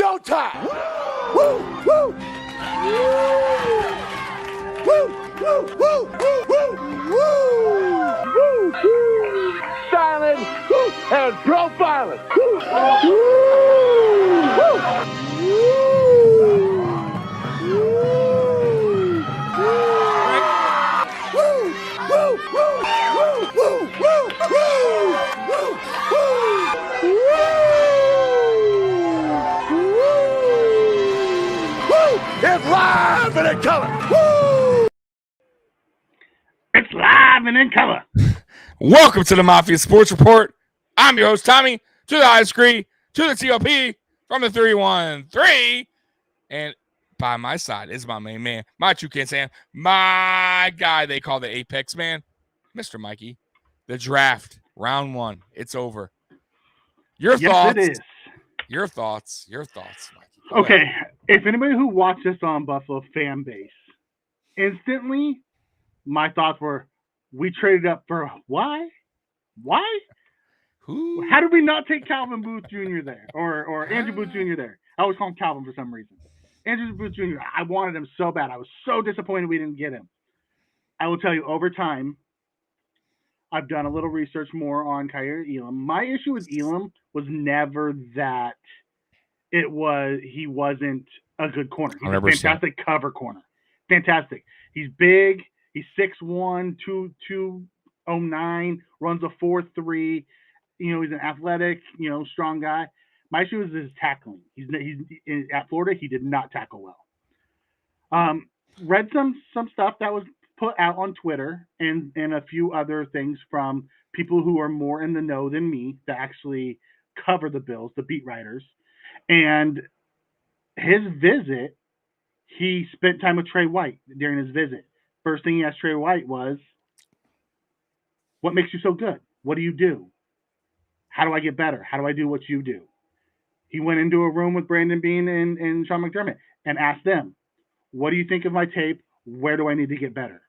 showtime. Woo, woo. Woo, woo, woo, woo, woo, woo, woo. Silent and profiling. Woo, It's live and in color. Woo! It's live and in color. Welcome to the Mafia Sports Report. I'm your host, Tommy, to the ice cream, to the TOP, from the 313. And by my side is my main man, my Toucan Sam, my guy they call the Apex Man, Mr. Mikey. The draft, round one, it's over. Your thoughts? It is. Your thoughts, Mikey. Okay, if anybody who watched this on Buffalo fan base, instantly, my thoughts were, we traded up for why? Why? Who? How did we not take Calvin Booth Jr. there? Or Andrew Booth Jr. there? I always call him Calvin for some reason. Andrew Booth Jr., I wanted him so bad. I was so disappointed we didn't get him. I will tell you, over time, I've done a little research more on Kaiir Elam. My issue with Elam was never that he wasn't a good corner. He's 100%. A fantastic cover corner. Fantastic. He's big. He's 6'1", 209, runs a 4.3. He's an athletic, strong guy. My issue is his tackling. He's at Florida, he did not tackle well. Read some stuff that was put out on Twitter and a few other things from people who are more in the know than me that actually cover the Bills, the beat writers. And his visit, he spent time with Trey White during his visit. First thing he asked Trey White was, what makes you so good? What do you do? How do I get better? How do I do what you do? He went into a room with Brandon Beane and Sean McDermott and asked them, what do you think of my tape? Where do I need to get better?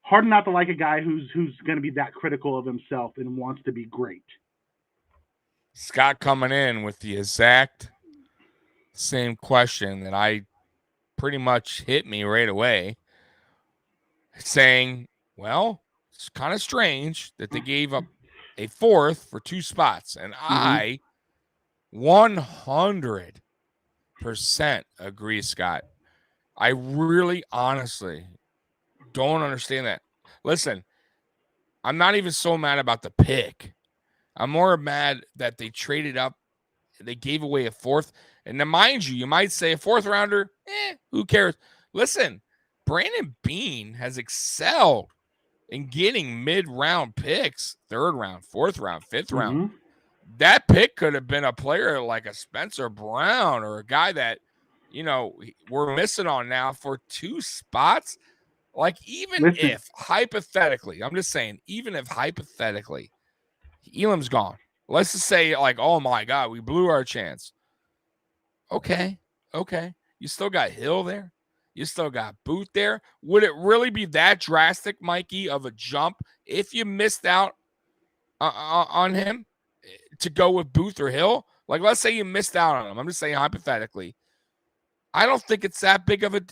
Hard not to like a guy who's going to be that critical of himself and wants to be great. Scott coming in with the exact same question that I pretty much hit me right away, saying, well, it's kind of strange that they gave up a fourth for two spots. And I 100% agree, Scott. I really, honestly don't understand that. Listen, I'm not even so mad about the pick. I'm more mad that they traded up. They gave away a fourth. And then, mind you might say a fourth rounder, who cares? Listen, Brandon Beane has excelled in getting mid-round picks, third round, fourth round, fifth round. That pick could have been a player like a Spencer Brown or a guy that, we're missing on now for two spots. Like, if hypothetically, I'm just saying, even if hypothetically, Elam's gone. Let's just say, like, oh my God, we blew our chance. Okay. You still got Hill there. You still got Booth there. Would it really be that drastic, Mikey, of a jump if you missed out on him to go with Booth or Hill? Like, let's say you missed out on him. I'm just saying hypothetically. I don't think it's that big of a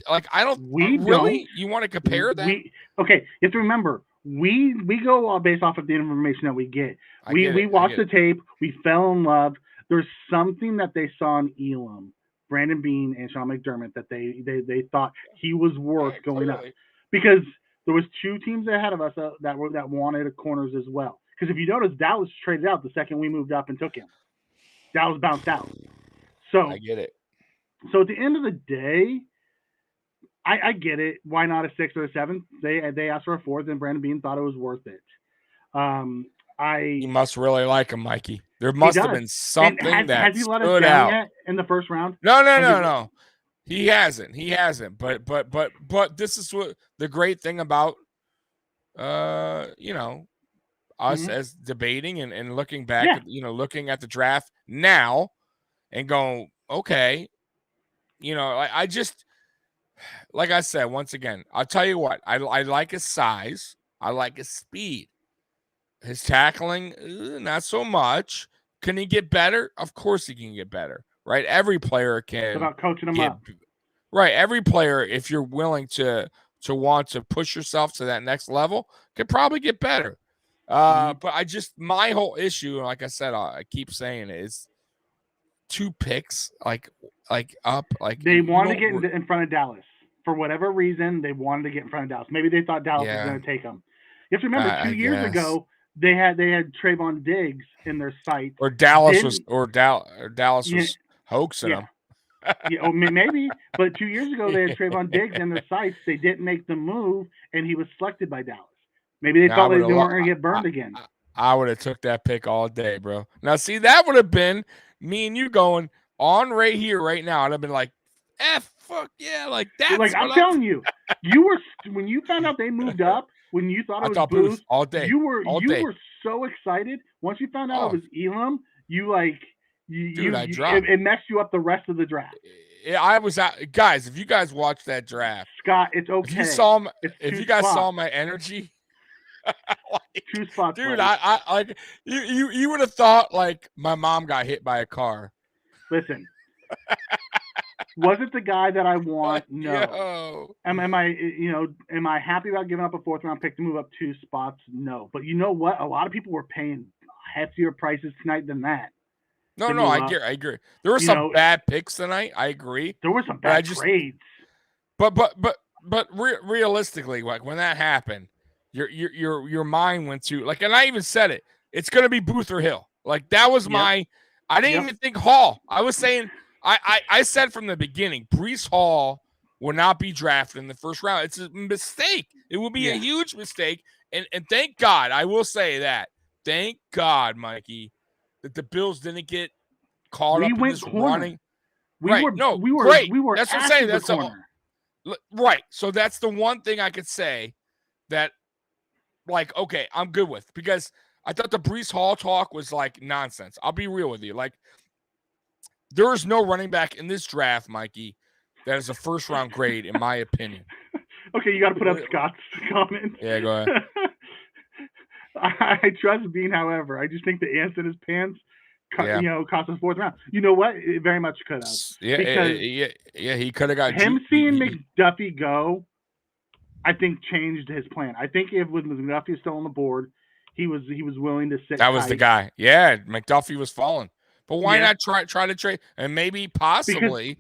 You want to compare that? You have to remember, we go based off of the information that we get. We watched the tape. We fell in love. There's something that they saw in Elam, Brandon Beane and Sean McDermott, that they thought he was worth going up, because there was two teams ahead of us that wanted corners as well. Because if you notice, Dallas traded out the second we moved up and took him. Dallas bounced out. So I get it. So at the end of the day, I get it. Why not a sixth or a seventh? They asked for a fourth, and Brandon Beane thought it was worth it. You must really like him, Mikey. There must have been something that has he let us down out yet in the first round? No. He hasn't. But this is what the great thing about us as debating and looking back, looking at the draft now and going, okay, I just, like I said, once again, I'll tell you what, I like his size. I like his speed. His tackling, not so much. Can he get better? Of course he can get better, right? Every player can. It's about coaching him up. Right. Every player, if you're willing to want to push yourself to that next level, can probably get better. But my whole issue, like I said, I keep saying it, is 2 picks, like up. Like they wanted to get in front of Dallas. For whatever reason, they wanted to get in front of Dallas. Maybe they thought Dallas was going to take them. You have to remember, 2 years ago, they had Trayvon Diggs in their sights. Or Dallas was hoaxing them. Yeah, maybe. But 2 years ago, they had Trayvon Diggs in their sights. They didn't make the move, and he was selected by Dallas. Maybe they thought they weren't going to get burned again. I would have took that pick all day, bro. Now, see, that would have been me and you going on right here, right now. I'd have been like, fuck yeah, like that. Like I'm telling you, you were when you found out they moved up. When you thought it was Booth all day, you were so excited. Once you found out it was Elam, it messed you up the rest of the draft. I was out, guys. If you guys watched that draft, Scott, it's okay. If you guys saw my energy, like, 2 spots, dude. I like you would have thought like my mom got hit by a car. Listen. Was it the guy that I want? No. Am I happy about giving up a 4th round pick to move up 2 spots? No. But you know what? A lot of people were paying heftier prices tonight than that. No, I agree. There were some bad picks tonight. I agree. There were some bad trades. But realistically, like when that happened, your mind went to like, and I even said it. It's going to be Booth or Hill. Like that was my. I didn't even think Hall. I was saying. I said from the beginning, Breece Hall will not be drafted in the 1st round. It's a mistake. It will be a huge mistake. And thank God, I will say that. Thank God, Mikey, that the Bills didn't get caught up in this running. We were great. That's what I'm saying. That's right. So that's the one thing I could say that, like, okay, I'm good with, because I thought the Breece Hall talk was like nonsense. I'll be real with you. Like, there is no running back in this draft, Mikey, that is a 1st round grade, in my opinion. Okay, you got to put up Scott's comment. Yeah, go ahead. I trust Bean, however. I just think the ants in his pants, cost us 4th round. You know what? It very much could have. Yeah, he could have got him seeing McDuffie go. I think changed his plan. I think if with McDuffie still on the board, he was willing to sit. That was the guy. Yeah, McDuffie was falling. But why not try to trade? And maybe possibly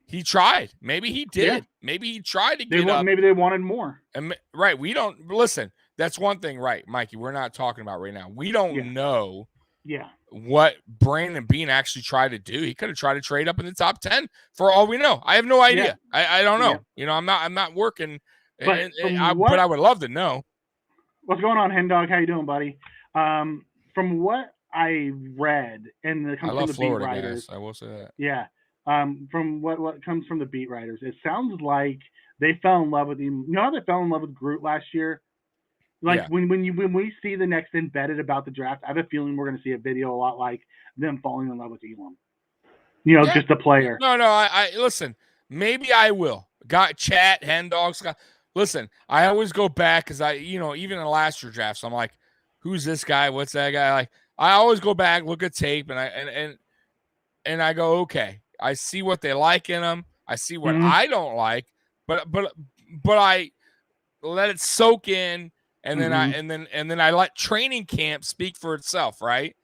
he tried. Maybe he did. Yeah. Maybe he tried to get up. Maybe they wanted more. And right, we don't listen. That's one thing, right, Mikey? We're not talking about right now. We don't know. Yeah. What Brandon Bean actually tried to do. He could have tried to trade up in the top 10 for all we know. I have no idea. I don't know. Yeah. I'm not working. But I would love to know. What's going on, Hen Dog? How you doing, buddy? From what I read, and it comes from the Florida beat writers. Guys. I will say that. Yeah. From what comes from the beat writers, it sounds like they fell in love with him. You know how they fell in love with Groot last year? Like when we see the next embedded about the draft, I have a feeling we're going to see a video a lot like them falling in love with Elam. Just a player. No. I listen. Maybe I will. Got chat, Hen Dogs. Listen, I always go back because even in the last year drafts, I'm like, who's this guy? What's that guy? Like, I always go back, look at tape, and I go, okay, I see what they like in him. I see what I don't like, but I let it soak in, and then I let training camp speak for itself. Right?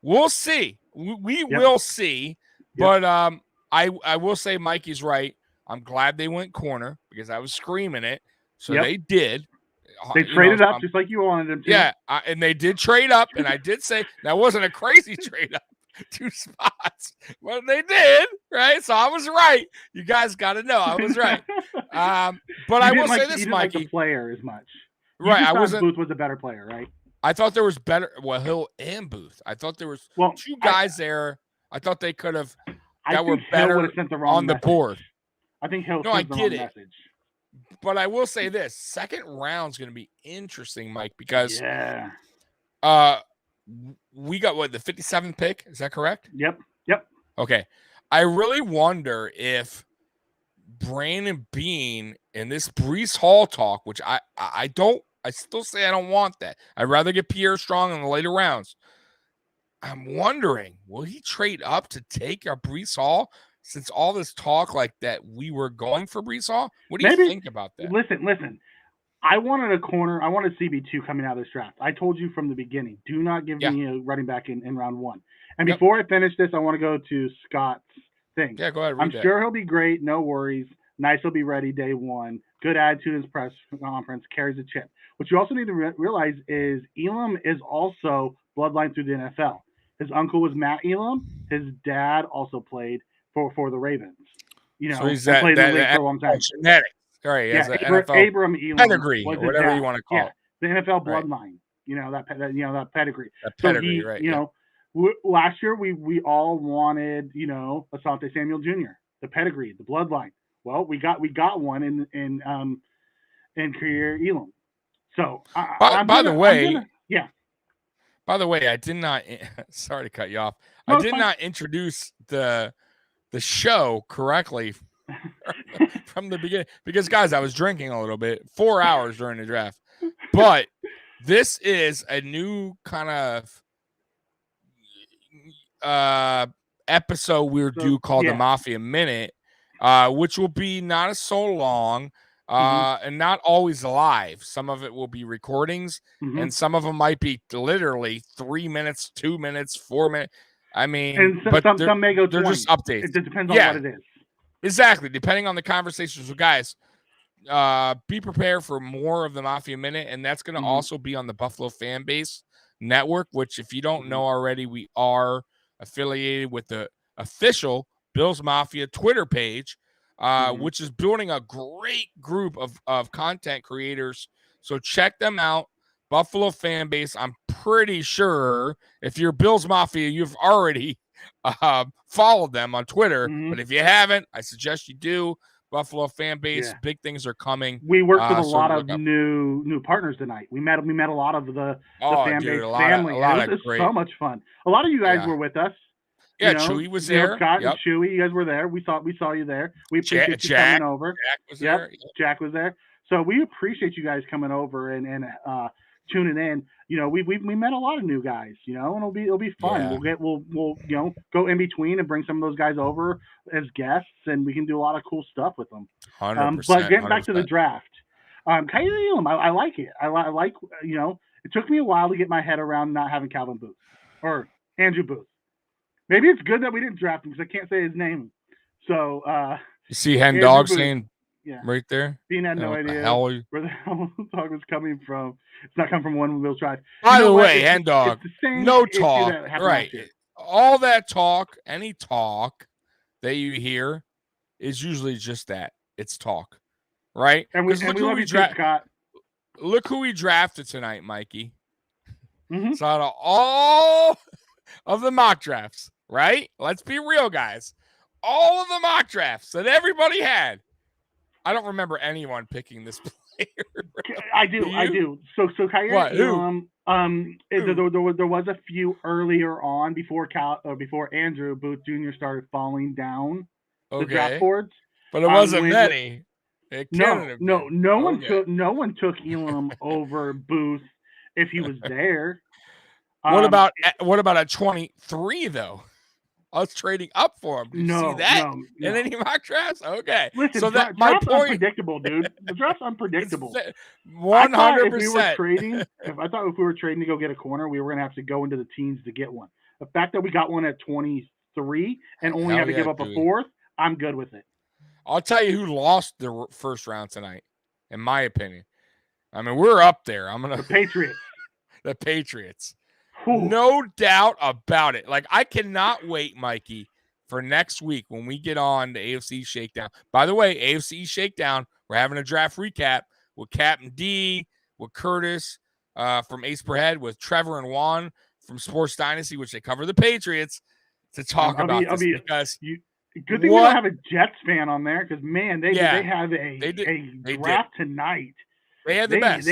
We'll see. We will see. Yep. But I will say Mikey's right. I'm glad they went corner because I was screaming it. So they did. They traded up just like you wanted them to. Yeah, and they did trade up, and I did say that wasn't a crazy trade up, 2 spots, but they did, right? So I was right. You guys got to know I was right. But I will say this, Mikey. Like the player as much, right? I wasn't. Booth was a better player, right? I thought there was better. Well, Hill and Booth. I thought there was 2 guys there. I thought they could have that were better on the board. I think Hill sent the wrong message. But I will say this: 2nd round's going to be interesting, Mike, because we got the 57th pick. Is that correct? Yep. Okay. I really wonder if Brandon Bean and this Breece Hall talk, which I still say I don't want that. I'd rather get Pierre Strong in the later rounds. I'm wondering, will he trade up to take a Breece Hall since all this talk like that we were going for Breece Hall? What do you Maybe. think about that? Listen. I wanted a corner. I wanted CB2 coming out of this draft. I told you from the beginning, do not give me a running back in round 1. And before I finish this, I want to go to Scott's thing. Yeah, go ahead. I'm sure he'll be great. No worries. Nice, he'll be ready day 1. Good attitude in his press conference. Carries a chip. What you also need to realize is Elam is also bloodline through the NFL. His uncle was Matt Elam. His dad also played for the Ravens. So he's played in the league for a long time. Genetics. Right, yeah, Abram Elam pedigree, or whatever you want to call it. The NFL bloodline. Right. That pedigree. That pedigree, right? Last year we all wanted Asante Samuel Jr. The pedigree, the bloodline. Well, we got one in Kaiir Elam. So by the way, By the way, I did not. Sorry to cut you off. I did not introduce the show correctly from the beginning because, guys, I was drinking a little bit. 4 hours during the draft, but this is a new kind of episode we're due called the Mafia Minute, which will be not so long. And not always live. Some of it will be recordings, and some of them might be literally 3 minutes, 2 minutes, 4 minutes. I mean, and some may go 20. They're just updates. It depends on what it is. Exactly, depending on the conversations. So, guys, be prepared for more of the Mafia Minute, and that's going to also be on the Buffalo Fan Base Network, which, if you don't know already, we are affiliated with the official Bills Mafia Twitter page. Which is building a great group of content creators. So check them out. Buffalo Fan Base. I'm pretty sure if you're Bills Mafia, you've already followed them on Twitter. But if you haven't, I suggest you do. Buffalo Fan Base. Big things are coming. We worked with a lot of new partners tonight. We met a lot of the fan base family. It was so much fun. A lot of you guys were with us. Yeah, Chewy was there. Scott and Chewy, you guys were there. We saw you there. We appreciate you coming over. Jack was there. Jack was there. So we appreciate you guys coming over and tuning in. We met a lot of new guys. And it'll be fun. Yeah. We'll go in between and bring some of those guys over as guests, and we can do a lot of cool stuff with them. 100%. But getting back to the draft, Kaiir Elam, I like it. I like it took me a while to get my head around not having Calvin Booth or Andrew Booth. Maybe it's good that we didn't draft him because I can't say his name. So you see Hen Dog saying right there? Bean had no idea where the hell the dog was coming from. It's not coming from One Wheel Drive. By the way, Hen Dog, no talk. Right. All that talk, any talk that you hear is usually just that. It's talk. Right? And we love you too, Scott. Look who we drafted tonight, Mikey. So out of all of the mock drafts, right? Let's be real, guys. All of the mock drafts that everybody had. I don't remember anyone picking this player. I do. So Kaiir Elam, there was a few earlier on before Andrew Booth Jr. started falling down the draft boards. But it wasn't many. No one took Elam over Booth if he was there. What about at 23 though? Us trading up for him. Did you see that in any mock drafts? Okay. Listen, so that my point. Unpredictable, dude. The draft's unpredictable. 100%. I thought if we were trading to go get a corner, we were gonna have to go into the teens to get one. The fact that we got one at 23 and only had to give up a fourth, I'm good with it. I'll tell you who lost the first round tonight, in my opinion. I mean, we're up there. The Patriots. The Patriots. No doubt about it. Like, I cannot wait, Mikey, for next week when we get on the AFC Shakedown. By the way, AFC Shakedown, we're having a draft recap with Captain D, with Curtis from Ace Per Head, with Trevor and Juan from Sports Dynasty, which they cover the Patriots, to talk about this. Because good thing we don't have a Jets fan on there, because, man, they have a draft tonight. They had the best.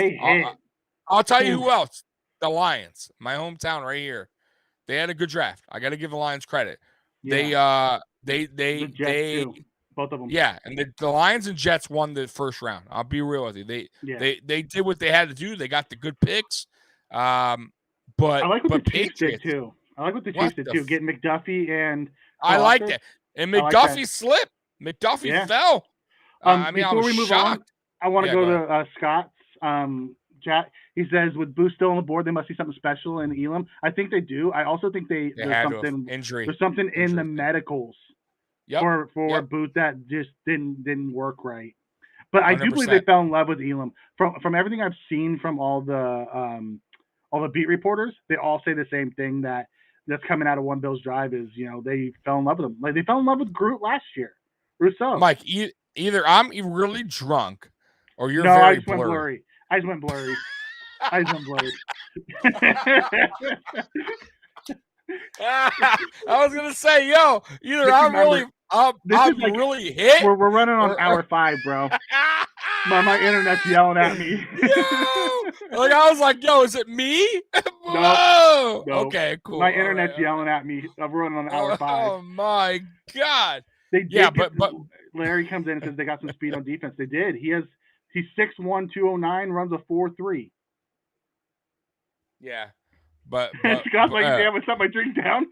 I'll tell you who else. The Lions, my hometown right here. They had a good draft. I got to give the Lions credit. Yeah. They both of them. Yeah, and the Lions and Jets won the first round. I'll be real with you. They did what they had to do. They got the good picks. But I like what the Patriots did too. I like what the What Chiefs did the too, f- getting McDuffie and I like Crawford. that. And I like that. McDuffie slipped. McDuffie Yeah. fell. I mean, I Before was we move on, shocked. I want to Yeah, go go ahead. to Scott's chat. He says, with Boost still on the board, they must see something special in Elam. I think they do. I also think They there's had something injury. there's something in the Injury thing. medicals Yep. for Yep. Booth that just didn't work right. But I do believe 100%. they fell in love with Elam. From everything I've seen from all the beat reporters, they all say the same thing that's coming out of One Bills Drive is, they fell in love with him. Like they fell in love with Groot last year. Rousseau. Mike, either I'm really drunk or you're No, very I just went blurry. I just went blurry. I was gonna say, yo, either Just I'm remember, I'm like, really hit. We're running on hour 5, bro. My internet's yelling at me. Yo! Like I was like, yo, is it me? Whoa! No. Okay, cool. My internet's yelling at me. I'm running on hour 5. Oh my god. They did. Yeah, but Larry comes in and says they got some speed on defense. They did. He's 6'1", 209, runs a 4.3. Yeah. But Scott's like, damn, I set my drink down.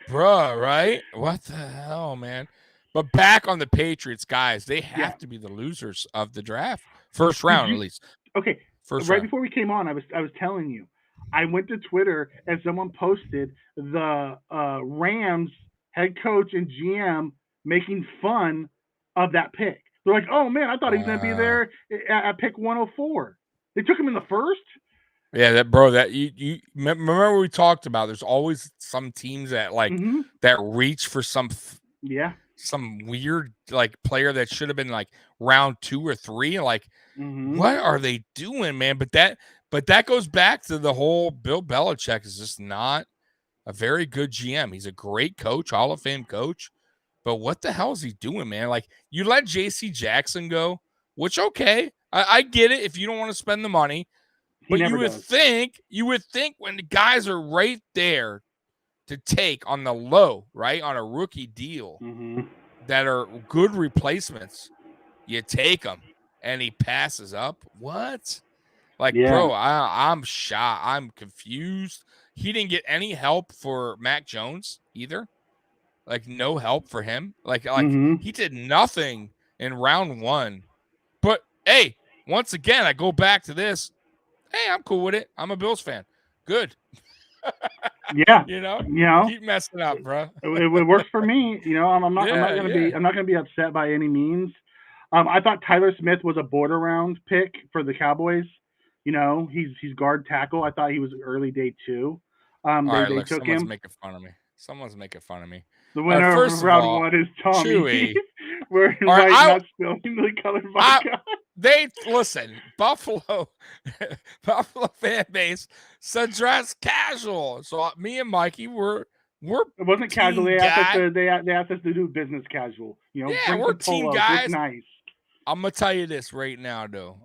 Bruh, right? What the hell, man? But back on the Patriots, guys, they have to be the losers of the draft. First round, at least. Okay. First right round. Before we came on, I was telling you, I went to Twitter and someone posted the Rams head coach and GM making fun of that pick. They're like, oh man, I thought he was going to be there at pick 104. They took him in the first. Yeah, that you remember we talked about. There's always some teams that that reach for some weird like player that should have been like round 2 or 3. Like, what are they doing, man? But that goes back to the whole Bill Belichick is just not a very good GM. He's a great coach, Hall of Fame coach, but what the hell is he doing, man? Like, you let J.C. Jackson go, which okay, I get it if you don't want to spend the money. But you would think when the guys are right there to take on the low, right, on a rookie deal that are good replacements, you take them, and he passes up. What? Like, bro, I'm shocked. I'm confused. He didn't get any help for Mac Jones either. Like, no help for him. Like he did nothing in round 1. But hey, once again, I go back to this. Hey, I'm cool with it. I'm a Bills fan. Good. Yeah. Keep messing up, bro. it works for me. I'm not gonna be upset by any means. I thought Tyler Smith was a border round pick for the Cowboys. He's guard tackle. I thought he was early day 2. They took someone's him. making fun of me. Someone's making fun of me. The winner of round 1 is Tommy. Chewy. We're not spilling the colored vodka. They listen, Buffalo fan base said dress casual. So me and Mikey we're it wasn't casual. They asked us to do business casual. Yeah, we're team guys. Nice. I'm gonna tell you this right now, though.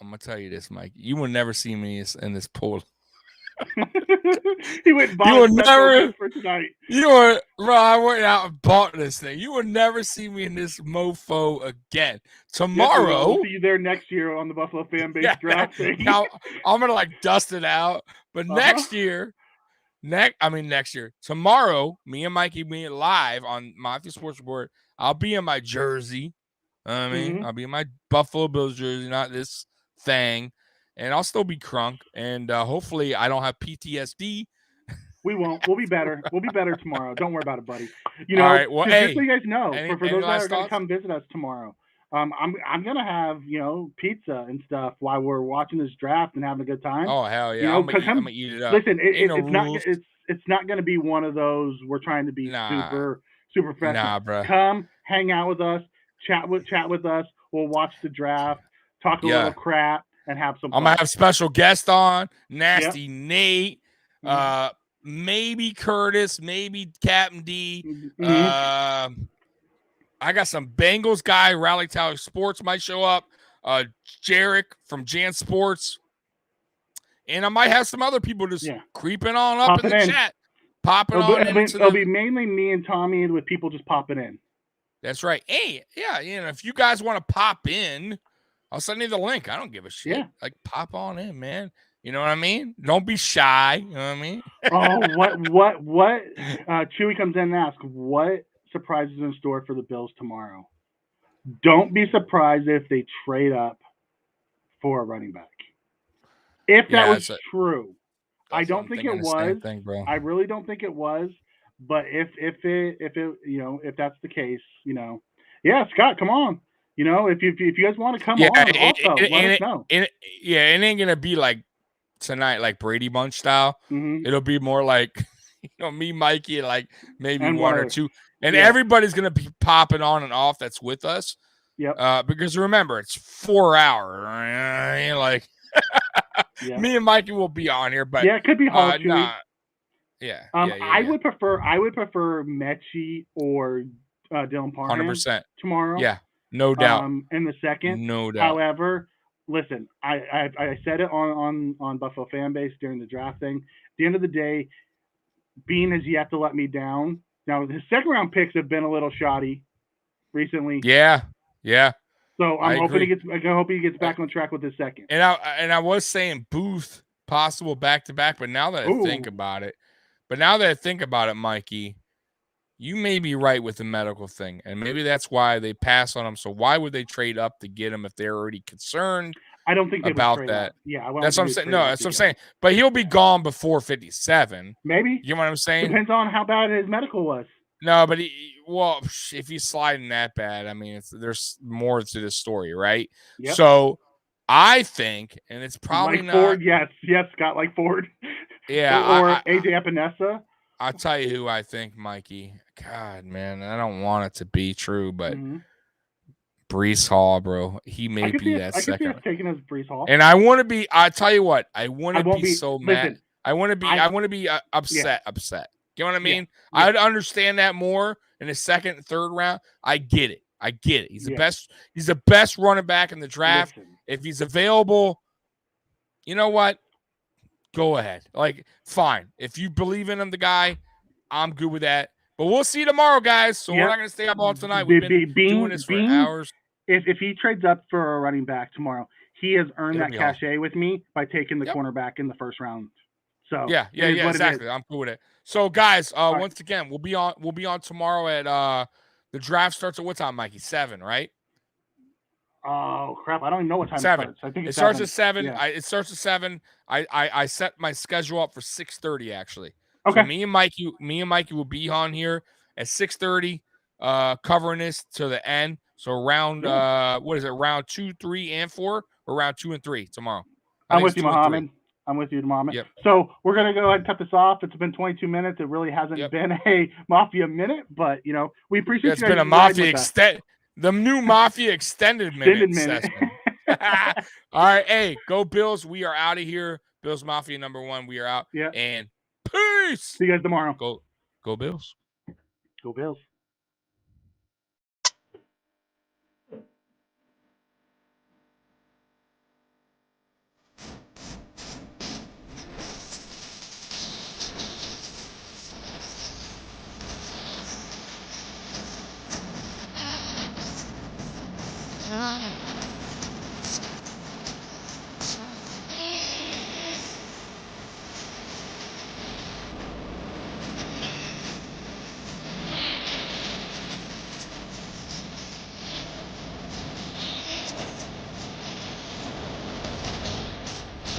I'm gonna tell you this, Mike. You will never see me in this polo. He went for tonight. I went out and bought this thing. You will never see me in this mofo again. Tomorrow, we'll see you there next year on the Buffalo fan base draft thing. Now I'm gonna dust it out. But next year, tomorrow, me and Mikey being live on Mafia Sports Report. I'll be in my jersey. I'll be in my Buffalo Bills jersey, not this thing. And I'll still be crunk, and hopefully I don't have PTSD. We won't. We'll be better. We'll be better tomorrow. Don't worry about it, buddy. All right. Well, just so you guys know, for those that are going to come visit us tomorrow, I'm gonna have pizza and stuff while we're watching this draft and having a good time. Oh hell yeah! I'm gonna eat it up. Listen, it's not gonna be one of those we're trying to be super professional. Nah, bro. Come hang out with us, chat with us. We'll watch the draft, talk a little crap. And have some fun. I'm gonna have special guest on, Nasty Nate, maybe Curtis, maybe Captain D. I got some Bengals guy, Rally Tower Sports might show up. Jarek from Jan Sports, and I might have some other people just creeping on up in the chat, popping on. It'll be mainly me and Tommy with people just popping in. That's right. Hey, if you guys want to pop in, I'll send you the link. I don't give a shit. Yeah. Like, pop on in, man. You know what I mean? Don't be shy. You know what I mean? Oh, what? Chewy comes in and asks, what surprises in store for the Bills tomorrow? Don't be surprised if they trade up for a running back. If that was true, I don't think it was. Thing, bro. I really don't think it was. But if if that's the case, yeah, Scott, come on. If you guys want to come on, also let us know. It ain't gonna be like tonight, like Brady Bunch style. Mm-hmm. It'll be more like me, Mikey, and like maybe and one or two, and everybody's gonna be popping on and off. That's with us. Yep. Because remember, it's 4 hours. Right? Like me and Mikey will be on here, but it could be hard. Yeah. I would prefer Mechie or Dylan Parham 100% tomorrow. Yeah, no doubt. In the second, no doubt. However, listen, I said it on Buffalo Fanbase during the draft thing. At the end of the day, Bean has yet to let me down. Now his second round picks have been a little shoddy recently. Yeah. So I'm hoping he gets back on track with his second. And I was saying Booth possible back to back, but now that I think about it, Mikey, you may be right with the medical thing, and maybe that's why they pass on him. So why would they trade up to get him if they're already concerned? I don't think they about would that. Up. Yeah, that's what I'm saying. No, that's what I'm saying. But he'll be gone before 57. Maybe. You know what I'm saying? Depends on how bad his medical was. No, but if he's sliding that bad, I mean, there's more to this story, right? Yep. So I think, and it's probably like not Ford. Yes, Scott, like Ford. Yeah, or AJ Epinesa. I'll tell you who I think, Mikey. God, man, I don't want it to be true, but Breece Hall, bro, he may be that second. I could see us taking as Breece Hall. And I want to be. I tell you what, I want to be so mad. Listen, I want to be upset. Yeah. Upset. You know what I mean? Yeah. I'd understand that more in the second and third round. I get it. He's the best. He's the best running back in the draft. Listen. If he's available, you know what? Go ahead. Like, fine. If you believe in him, the guy, I'm good with that. But we'll see tomorrow, guys. So we're not going to stay up all tonight. We've been doing this for hours. If he trades up for a running back tomorrow, he has earned that cachet with me by taking the cornerback in the first round. So yeah, exactly. I'm cool with it. So guys, once again, we'll be on tomorrow at the draft starts at what time, Mikey? 7, right? Oh crap! I don't even know what time 7. It starts. I think it starts 7. at 7. Yeah. It starts at 7. I set my schedule up for 6:30 actually. Okay. So me and Mikey will be on here at 6:30, covering this to the end. So round what is it? Round 2, 3, and 4, or round 2 and 3 tomorrow? I'm with you, Muhammad. Yep. So we're gonna go ahead and cut this off. It's been 22 minutes. It really hasn't been a Mafia minute, but we appreciate you guys. It's been a Mafia the new Mafia extended minute session. All right, hey, go Bills. We are out of here. Bills Mafia #1. We are out. Yeah. And peace. See you guys tomorrow. Go Bills. Go Bills.